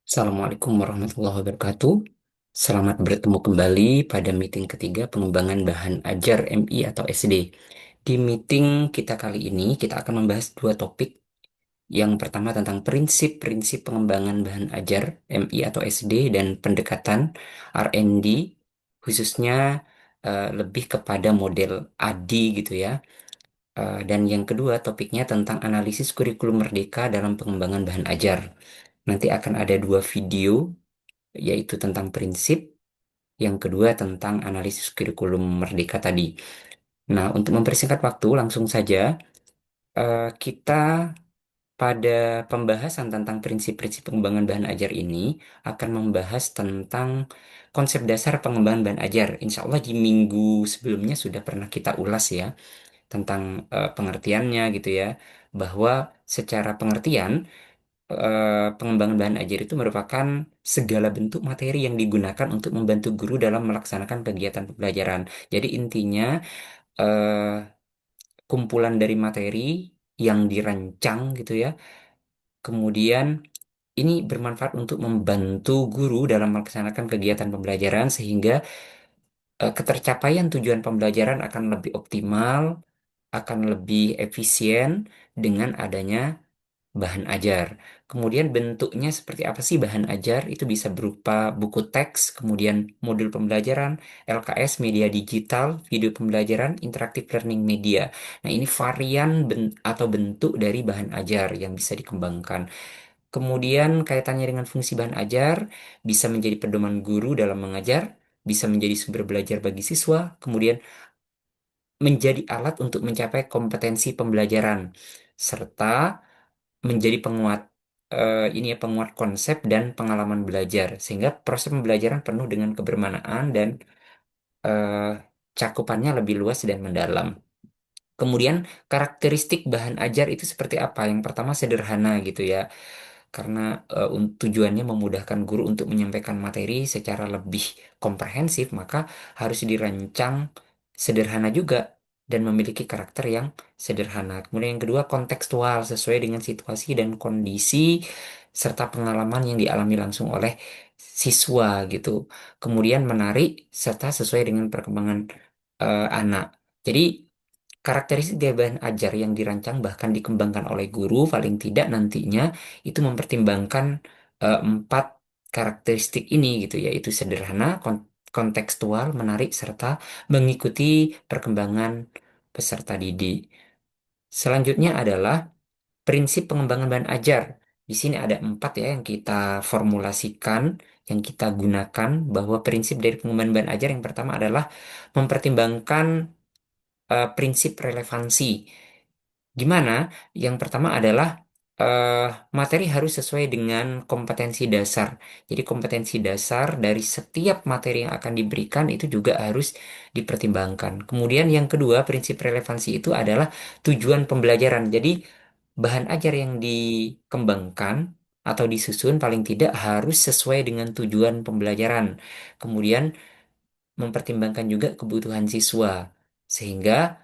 Assalamualaikum warahmatullahi wabarakatuh. Selamat bertemu kembali pada meeting ketiga pengembangan bahan ajar MI atau SD. Di meeting kita kali ini, kita akan membahas dua topik. Yang pertama tentang prinsip-prinsip pengembangan bahan ajar MI atau SD dan pendekatan R&D, khususnya lebih kepada model ADI gitu ya. Dan yang kedua topiknya tentang analisis kurikulum merdeka dalam pengembangan bahan ajar. Nanti akan ada dua video yaitu tentang prinsip, yang kedua tentang analisis kurikulum merdeka tadi. Nah, untuk mempersingkat waktu, langsung saja kita pada pembahasan tentang prinsip-prinsip pengembangan bahan ajar ini akan membahas tentang konsep dasar pengembangan bahan ajar. Insya Allah di minggu sebelumnya sudah pernah kita ulas ya tentang pengertiannya gitu ya, bahwa secara pengertian pengembangan bahan ajar itu merupakan segala bentuk materi yang digunakan untuk membantu guru dalam melaksanakan kegiatan pembelajaran. Jadi intinya eh, kumpulan dari materi yang dirancang gitu ya. Kemudian ini bermanfaat untuk membantu guru dalam melaksanakan kegiatan pembelajaran sehingga ketercapaian tujuan pembelajaran akan lebih optimal, akan lebih efisien dengan adanya bahan ajar. Kemudian bentuknya seperti apa sih bahan ajar? Itu bisa berupa buku teks, kemudian modul pembelajaran, LKS, media digital, video pembelajaran, interactive learning media. Nah, ini varian atau bentuk dari bahan ajar yang bisa dikembangkan. Kemudian kaitannya dengan fungsi bahan ajar bisa menjadi pedoman guru dalam mengajar, bisa menjadi sumber belajar bagi siswa, kemudian menjadi alat untuk mencapai kompetensi pembelajaran, serta menjadi penguat ini ya penguat konsep dan pengalaman belajar sehingga proses pembelajaran penuh dengan kebermanaan dan eh, cakupannya lebih luas dan mendalam. Kemudian karakteristik bahan ajar itu seperti apa? Yang pertama sederhana gitu ya, karena tujuannya memudahkan guru untuk menyampaikan materi secara lebih komprehensif, maka harus dirancang sederhana juga dan memiliki karakter yang sederhana. Kemudian yang kedua, kontekstual sesuai dengan situasi dan kondisi serta pengalaman yang dialami langsung oleh siswa gitu. Kemudian menarik serta sesuai dengan perkembangan anak. Jadi karakteristik dari bahan ajar yang dirancang bahkan dikembangkan oleh guru paling tidak nantinya itu mempertimbangkan empat karakteristik ini gitu yaitu sederhana, kontekstual, menarik serta mengikuti perkembangan peserta didik. Selanjutnya adalah prinsip pengembangan bahan ajar. Di sini ada empat ya yang kita formulasikan, yang kita gunakan bahwa prinsip dari pengembangan bahan ajar yang pertama adalah mempertimbangkan prinsip relevansi. Gimana? Yang pertama adalah eh, materi harus sesuai dengan kompetensi dasar. Jadi kompetensi dasar dari setiap materi yang akan diberikan itu juga harus dipertimbangkan. Kemudian yang kedua, prinsip relevansi itu adalah tujuan pembelajaran. Jadi bahan ajar yang dikembangkan atau disusun paling tidak harus sesuai dengan tujuan pembelajaran. Kemudian mempertimbangkan juga kebutuhan siswa. Sehingga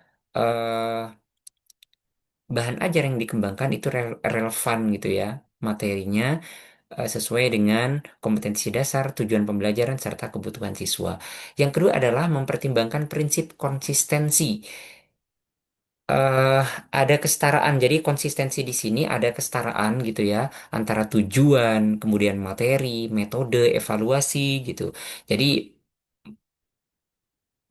bahan ajar yang dikembangkan itu relevan gitu ya materinya sesuai dengan kompetensi dasar, tujuan pembelajaran serta kebutuhan siswa. Yang kedua adalah mempertimbangkan prinsip konsistensi. eh ada kesetaraan. Jadi konsistensi di sini ada kesetaraan gitu ya antara tujuan, kemudian materi, metode, evaluasi gitu. Jadi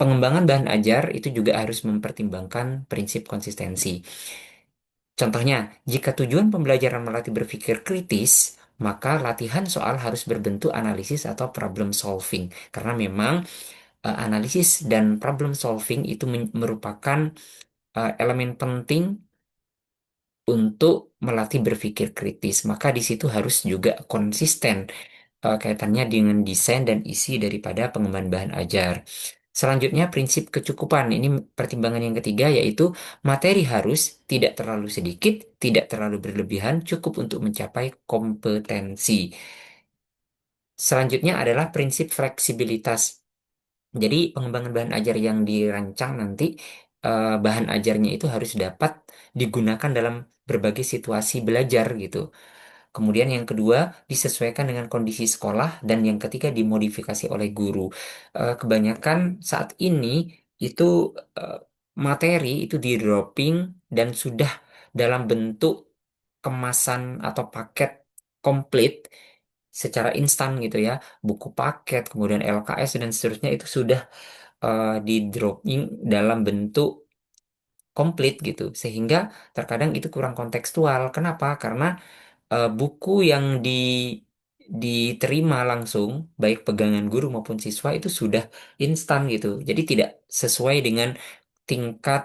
pengembangan bahan ajar itu juga harus mempertimbangkan prinsip konsistensi. Contohnya, jika tujuan pembelajaran melatih berpikir kritis, maka latihan soal harus berbentuk analisis atau problem solving. Karena memang analisis dan problem solving itu merupakan elemen penting untuk melatih berpikir kritis. Maka di situ harus juga konsisten kaitannya dengan desain dan isi daripada pengembangan bahan ajar. Selanjutnya, prinsip kecukupan. Ini pertimbangan yang ketiga, yaitu materi harus tidak terlalu sedikit, tidak terlalu berlebihan, cukup untuk mencapai kompetensi. Selanjutnya adalah prinsip fleksibilitas. Jadi, pengembangan bahan ajar yang dirancang nanti, bahan ajarnya itu harus dapat digunakan dalam berbagai situasi belajar gitu. Kemudian yang kedua, disesuaikan dengan kondisi sekolah. Dan yang ketiga, dimodifikasi oleh guru. Kebanyakan saat ini itu eh, materi itu di dropping dan sudah dalam bentuk kemasan atau paket komplit secara instan gitu ya. Buku paket, kemudian LKS dan seterusnya itu sudah di dropping dalam bentuk komplit gitu. Sehingga terkadang itu kurang kontekstual. Kenapa? Karena buku yang diterima langsung, baik pegangan guru maupun siswa itu sudah instan gitu. Jadi tidak sesuai dengan tingkat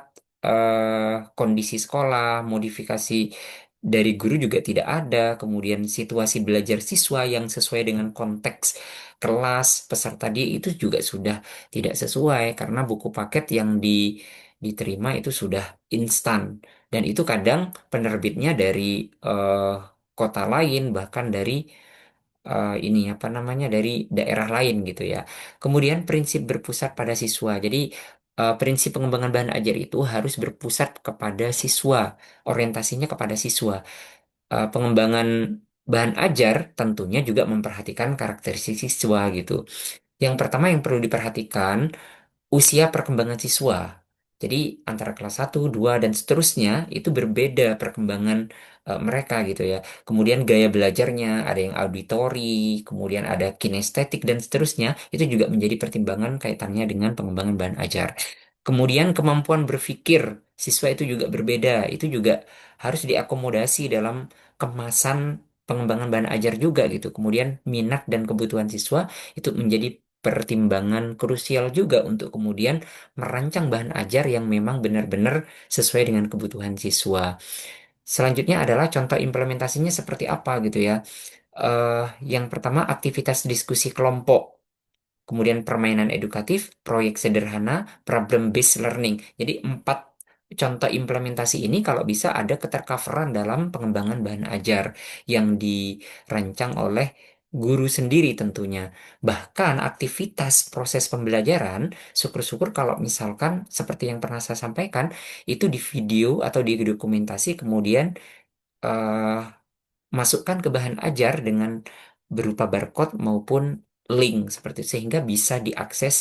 kondisi sekolah, modifikasi dari guru juga tidak ada, kemudian situasi belajar siswa yang sesuai dengan konteks kelas peserta dia itu juga sudah tidak sesuai karena buku paket yang diterima itu sudah instan. Dan itu kadang penerbitnya dari eh, kota lain, bahkan dari ini apa namanya dari daerah lain gitu ya. Kemudian prinsip berpusat pada siswa. Jadi prinsip pengembangan bahan ajar itu harus berpusat kepada siswa, orientasinya kepada siswa. Pengembangan bahan ajar tentunya juga memperhatikan karakteristik siswa gitu. Yang pertama yang perlu diperhatikan usia perkembangan siswa. Jadi antara kelas satu, 2 dan seterusnya itu berbeda perkembangan mereka gitu ya. Kemudian gaya belajarnya, ada yang auditori, kemudian ada kinestetik dan seterusnya, itu juga menjadi pertimbangan kaitannya dengan pengembangan bahan ajar. Kemudian kemampuan berpikir siswa itu juga berbeda, itu juga harus diakomodasi dalam kemasan pengembangan bahan ajar juga gitu. Kemudian minat dan kebutuhan siswa itu menjadi pertimbangan krusial juga untuk kemudian merancang bahan ajar yang memang benar-benar sesuai dengan kebutuhan siswa. Selanjutnya adalah contoh implementasinya seperti apa gitu ya. Eh, yang pertama aktivitas diskusi kelompok. Kemudian permainan edukatif, proyek sederhana, problem-based learning. Jadi empat contoh implementasi ini kalau bisa ada ketercoveran dalam pengembangan bahan ajar yang dirancang oleh guru sendiri tentunya. Bahkan aktivitas proses pembelajaran, syukur-syukur kalau misalkan seperti yang pernah saya sampaikan, itu di video atau di dokumentasi kemudian eh, masukkan ke bahan ajar dengan berupa barcode maupun link seperti itu sehingga bisa diakses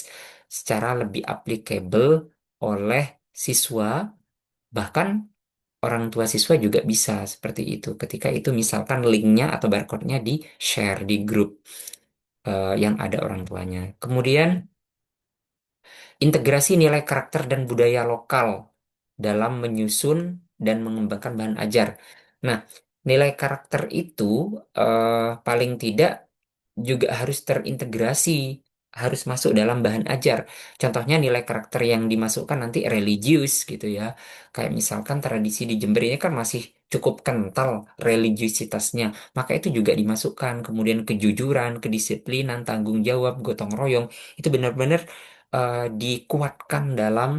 secara lebih applicable oleh siswa bahkan orang tua siswa juga bisa seperti itu ketika itu misalkan linknya atau barcode-nya di share di grup yang ada orang tuanya. Kemudian integrasi nilai karakter dan budaya lokal dalam menyusun dan mengembangkan bahan ajar. Nah, nilai karakter itu paling tidak juga harus terintegrasi, harus masuk dalam bahan ajar. Contohnya nilai karakter yang dimasukkan nanti religius gitu ya. Kayak misalkan tradisi di Jember ini kan masih cukup kental religiusitasnya, maka itu juga dimasukkan. Kemudian kejujuran, kedisiplinan, tanggung jawab, gotong royong, itu benar-benar dikuatkan dalam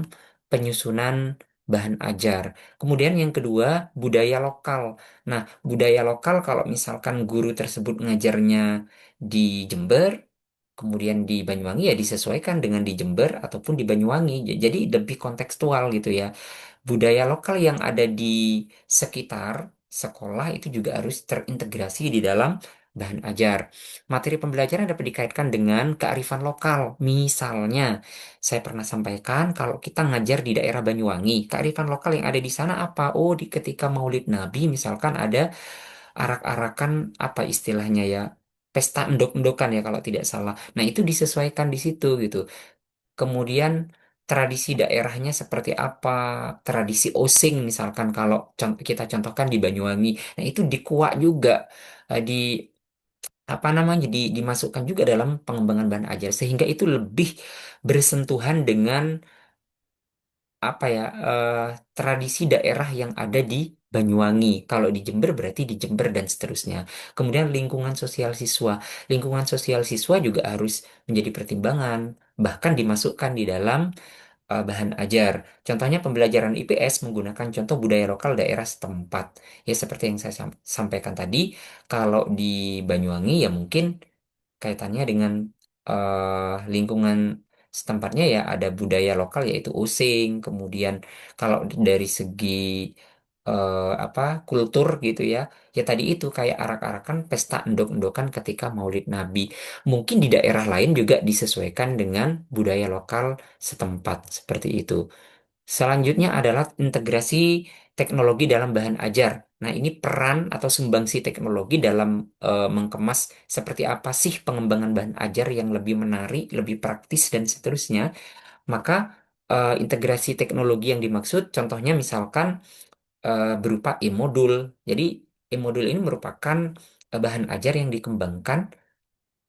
penyusunan bahan ajar. Kemudian yang kedua, budaya lokal. Nah, budaya lokal kalau misalkan guru tersebut ngajarnya di Jember, kemudian di Banyuwangi ya disesuaikan dengan di Jember ataupun di Banyuwangi. Jadi lebih kontekstual gitu ya. Budaya lokal yang ada di sekitar sekolah itu juga harus terintegrasi di dalam bahan ajar. Materi pembelajaran dapat dikaitkan dengan kearifan lokal. Misalnya, saya pernah sampaikan kalau kita ngajar di daerah Banyuwangi, kearifan lokal yang ada di sana apa? Oh, di ketika Maulid Nabi misalkan ada arak-arakan apa istilahnya ya? Pesta endok-endokan ya kalau tidak salah. Nah, itu disesuaikan di situ gitu. Kemudian tradisi daerahnya seperti apa, tradisi osing misalkan kalau kita contohkan di Banyuwangi. Nah, itu dikuak juga di apa namanya dimasukkan juga dalam pengembangan bahan ajar sehingga itu lebih bersentuhan dengan apa ya tradisi daerah yang ada di Banyuwangi. Kalau di Jember berarti di Jember dan seterusnya. Kemudian lingkungan sosial siswa. Lingkungan sosial siswa juga harus menjadi pertimbangan, bahkan dimasukkan di dalam bahan ajar. Contohnya pembelajaran IPS menggunakan contoh budaya lokal daerah setempat. Ya seperti yang saya sampaikan tadi, kalau di Banyuwangi ya mungkin kaitannya dengan lingkungan setempatnya ya ada budaya lokal yaitu osing. Kemudian kalau dari segi apa kultur gitu ya. Ya tadi itu kayak arak-arakan pesta endok-endokan ketika Maulid Nabi. Mungkin di daerah lain juga disesuaikan dengan budaya lokal setempat seperti itu. Selanjutnya adalah integrasi teknologi dalam bahan ajar. Nah, ini peran atau sumbangsi teknologi dalam mengemas seperti apa sih pengembangan bahan ajar yang lebih menarik, lebih praktis, dan seterusnya. Maka integrasi teknologi yang dimaksud, contohnya misalkan berupa e-modul. Jadi, e-modul ini merupakan bahan ajar yang dikembangkan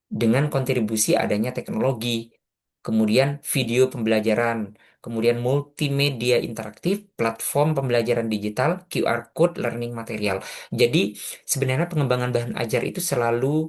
dengan kontribusi adanya teknologi, kemudian video pembelajaran, kemudian multimedia interaktif, platform pembelajaran digital, QR code, learning material. Jadi sebenarnya pengembangan bahan ajar itu selalu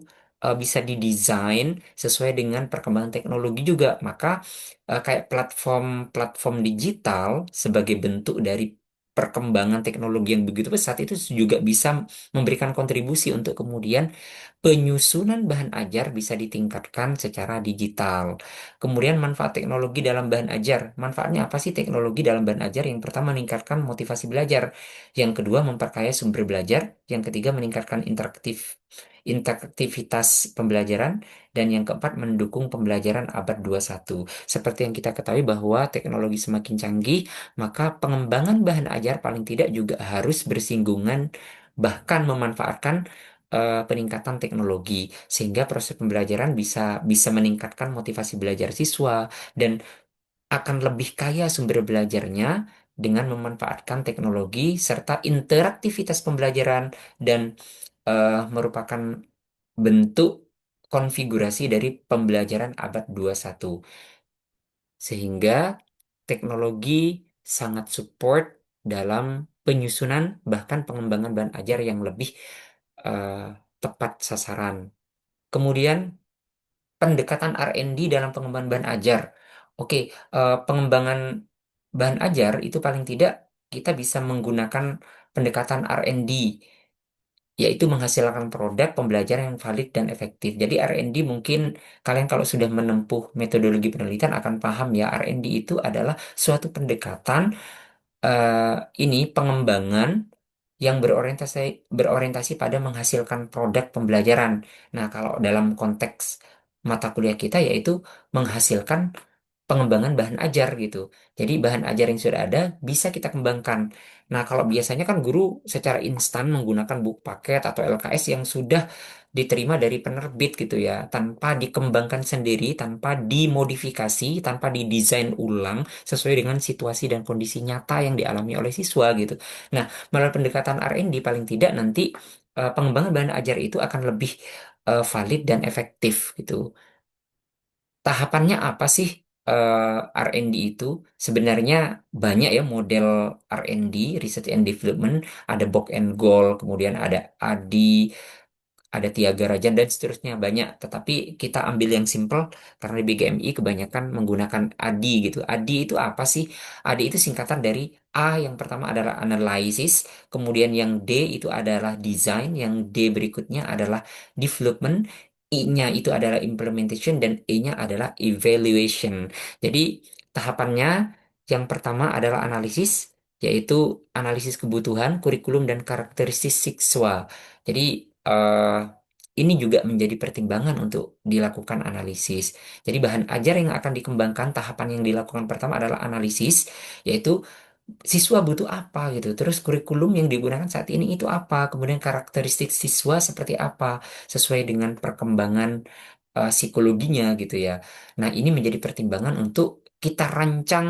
bisa didesain sesuai dengan perkembangan teknologi juga. Maka kayak platform-platform digital sebagai bentuk dari perkembangan teknologi yang begitu pesat itu juga bisa memberikan kontribusi untuk kemudian penyusunan bahan ajar bisa ditingkatkan secara digital. Kemudian manfaat teknologi dalam bahan ajar. Manfaatnya apa sih teknologi dalam bahan ajar? Yang pertama meningkatkan motivasi belajar. Yang kedua memperkaya sumber belajar. Yang ketiga meningkatkan interaktivitas pembelajaran. Dan yang keempat mendukung pembelajaran abad 21. Seperti yang kita ketahui bahwa teknologi semakin canggih, maka pengembangan bahan ajar paling tidak juga harus bersinggungan bahkan memanfaatkan peningkatan teknologi sehingga proses pembelajaran bisa bisa meningkatkan motivasi belajar siswa dan akan lebih kaya sumber belajarnya dengan memanfaatkan teknologi serta interaktivitas pembelajaran dan merupakan bentuk konfigurasi dari pembelajaran abad 21 sehingga teknologi sangat support dalam penyusunan bahkan pengembangan bahan ajar yang lebih eh, tepat sasaran. Kemudian pendekatan R&D dalam pengembangan bahan ajar. Oke, pengembangan bahan ajar itu paling tidak kita bisa menggunakan pendekatan R&D, yaitu menghasilkan produk pembelajaran yang valid dan efektif. Jadi R&D mungkin kalian kalau sudah menempuh metodologi penelitian akan paham ya, R&D itu adalah suatu pendekatan eh, ini pengembangan yang berorientasi pada menghasilkan produk pembelajaran. Nah, kalau dalam konteks mata kuliah kita yaitu menghasilkan pengembangan bahan ajar gitu. Jadi bahan ajar yang sudah ada bisa kita kembangkan. Nah, kalau biasanya kan guru secara instan menggunakan buku paket atau LKS yang sudah diterima dari penerbit gitu ya, tanpa dikembangkan sendiri, tanpa dimodifikasi, tanpa didesain ulang sesuai dengan situasi dan kondisi nyata yang dialami oleh siswa gitu. Nah, melalui pendekatan R&D paling tidak nanti pengembangan bahan ajar itu akan lebih valid dan efektif gitu. Tahapannya apa sih R&D itu? Sebenarnya banyak ya model R&D, Research and Development, ada Bock and Goal, kemudian ada ADI, ada Tiaga Rajan dan seterusnya banyak. Tetapi kita ambil yang simple karena di BGMI kebanyakan menggunakan ADI gitu. ADI itu apa sih? ADI itu singkatan dari A yang pertama adalah analysis, kemudian yang D itu adalah design, yang D berikutnya adalah development, I-nya itu adalah implementation dan E-nya adalah evaluation. Jadi tahapannya yang pertama adalah analisis, yaitu analisis kebutuhan, kurikulum dan karakteristik siswa. Jadi eh, ini juga menjadi pertimbangan untuk dilakukan analisis. Jadi bahan ajar yang akan dikembangkan tahapan yang dilakukan pertama adalah analisis, yaitu siswa butuh apa gitu. Terus kurikulum yang digunakan saat ini itu apa? Kemudian karakteristik siswa seperti apa sesuai dengan perkembangan psikologinya gitu ya. Nah, ini menjadi pertimbangan untuk kita rancang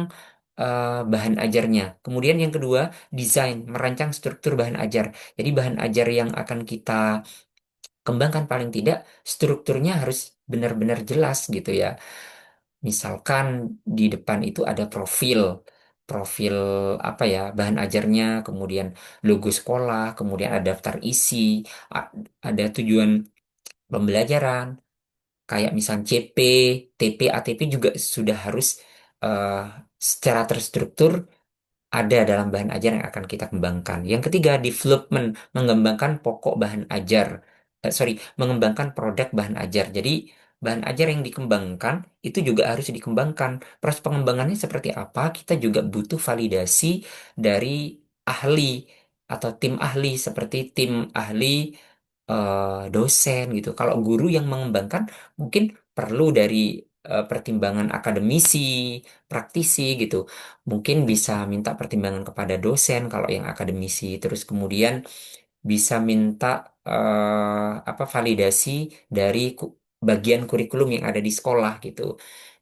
bahan ajarnya. Kemudian yang kedua, desain, merancang struktur bahan ajar. Jadi bahan ajar yang akan kita kembangkan paling tidak strukturnya harus benar-benar jelas gitu ya. Misalkan di depan itu ada profil, profil apa ya, bahan ajarnya, kemudian logo sekolah, kemudian ada daftar isi, a- ada tujuan pembelajaran, kayak misal CP, TP, ATP juga sudah harus eh, secara terstruktur ada dalam bahan ajar yang akan kita kembangkan. Yang ketiga, development, mengembangkan pokok bahan ajar. Mengembangkan produk bahan ajar. Jadi, bahan ajar yang dikembangkan itu juga harus dikembangkan. Proses pengembangannya seperti apa? Kita juga butuh validasi dari ahli. atau tim ahli seperti tim ahli dosen gitu. Kalau guru yang mengembangkan mungkin perlu dari pertimbangan akademisi, praktisi gitu. Mungkin bisa minta pertimbangan kepada dosen kalau yang akademisi. Terus kemudian bisa minta apa validasi dari bagian kurikulum yang ada di sekolah gitu.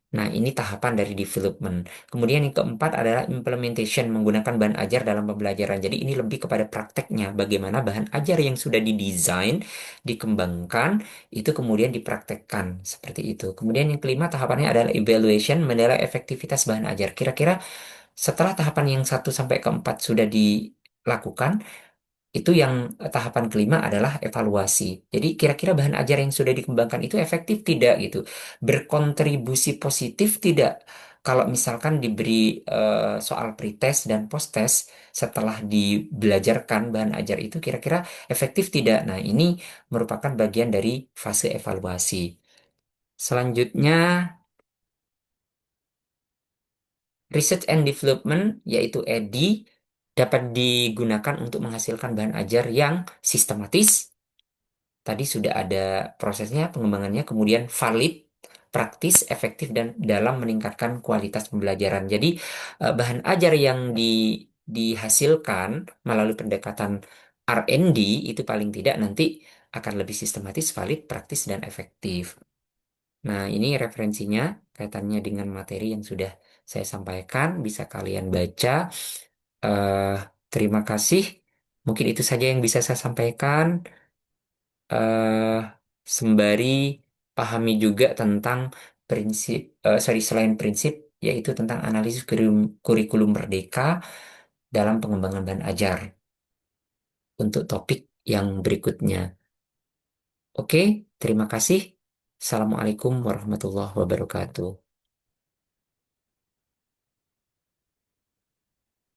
Nah, ini tahapan dari development. Kemudian yang keempat adalah implementation, menggunakan bahan ajar dalam pembelajaran. Jadi ini lebih kepada prakteknya, bagaimana bahan ajar yang sudah didesain, dikembangkan, itu kemudian dipraktekkan seperti itu. Kemudian yang kelima tahapannya adalah evaluation, menilai efektivitas bahan ajar. Kira-kira setelah tahapan yang satu sampai keempat sudah dilakukan, itu yang tahapan kelima adalah evaluasi. Jadi kira-kira bahan ajar yang sudah dikembangkan itu efektif tidak gitu. Berkontribusi positif tidak. Kalau misalkan diberi soal pretest dan posttest setelah dibelajarkan bahan ajar itu kira-kira efektif tidak. Nah, ini merupakan bagian dari fase evaluasi. Selanjutnya, research and development yaitu ED dapat digunakan untuk menghasilkan bahan ajar yang sistematis. Tadi sudah ada prosesnya, pengembangannya, kemudian valid, praktis, efektif, dan dalam meningkatkan kualitas pembelajaran. Jadi, bahan ajar yang dihasilkan melalui pendekatan R&D itu paling tidak nanti akan lebih sistematis, valid, praktis, dan efektif. Nah, ini referensinya kaitannya dengan materi yang sudah saya sampaikan, bisa kalian baca. Eh, Terima kasih. Mungkin itu saja yang bisa saya sampaikan. eh Sembari pahami juga tentang prinsip, sorry, selain prinsip, yaitu tentang analisis kurikulum merdeka dalam pengembangan bahan ajar untuk topik yang berikutnya. Oke, terima kasih. Assalamualaikum warahmatullahi wabarakatuh.